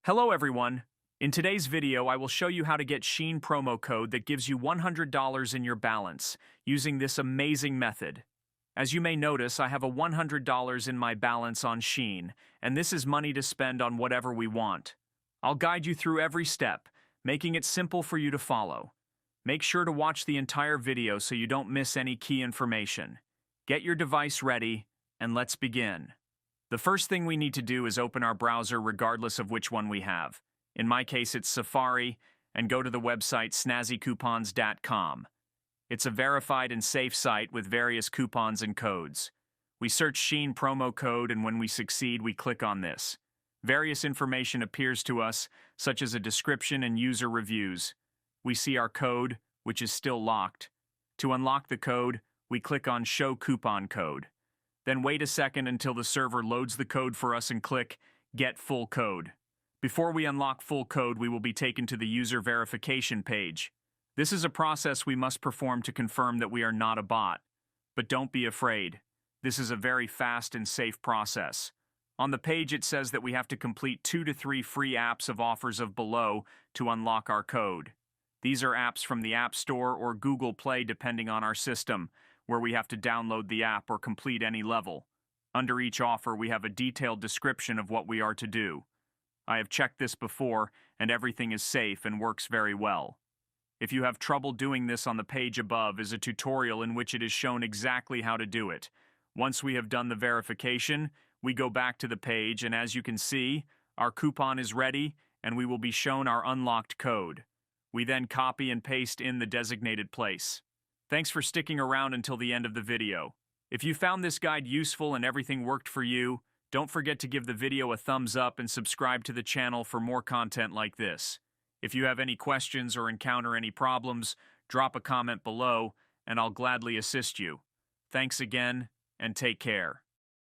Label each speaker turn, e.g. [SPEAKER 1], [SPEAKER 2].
[SPEAKER 1] Hello everyone! In today's video, I will show you how to get Shein promo code that gives you $100 in your balance using this amazing method. As you may notice, I have a $100 in my balance on Shein, and this is money to spend on whatever we want. I'll guide you through every step, making it simple for you to follow. Make sure to watch the entire video so you don't miss any key information. Get your device ready, and let's begin. The first thing we need to do is open our browser regardless of which one we have. In my case, it's Safari, and go to the website snazzycoupons.com. It's a verified and safe site with various coupons and codes. We search Shein promo code, and when we succeed, we click on this. Various information appears to us, such as a description and user reviews. We see our code, which is still locked. To unlock the code, we click on Show Coupon Code. Then wait a second until the server loads the code for us and click Get Full Code. Before we unlock full code, we will be taken to the user verification page. This is a process we must perform to confirm that we are not a bot. But don't be afraid. This is a very fast and safe process. On the page it says that we have to complete 2 to 3 free apps of offers of below to unlock our code. These are apps from the App Store or Google Play depending on our system, where we have to download the app or complete any level. Under each offer, we have a detailed description of what we are to do. I have checked this before, and everything is safe and works very well. If you have trouble doing this, on the page above is a tutorial in which it is shown exactly how to do it. Once we have done the verification, we go back to the page, and as you can see, our coupon is ready, and we will be shown our unlocked code. We then copy and paste in the designated place. Thanks for sticking around until the end of the video. If you found this guide useful and everything worked for you, don't forget to give the video a thumbs up and subscribe to the channel for more content like this. If you have any questions or encounter any problems, drop a comment below and I'll gladly assist you. Thanks again, and take care.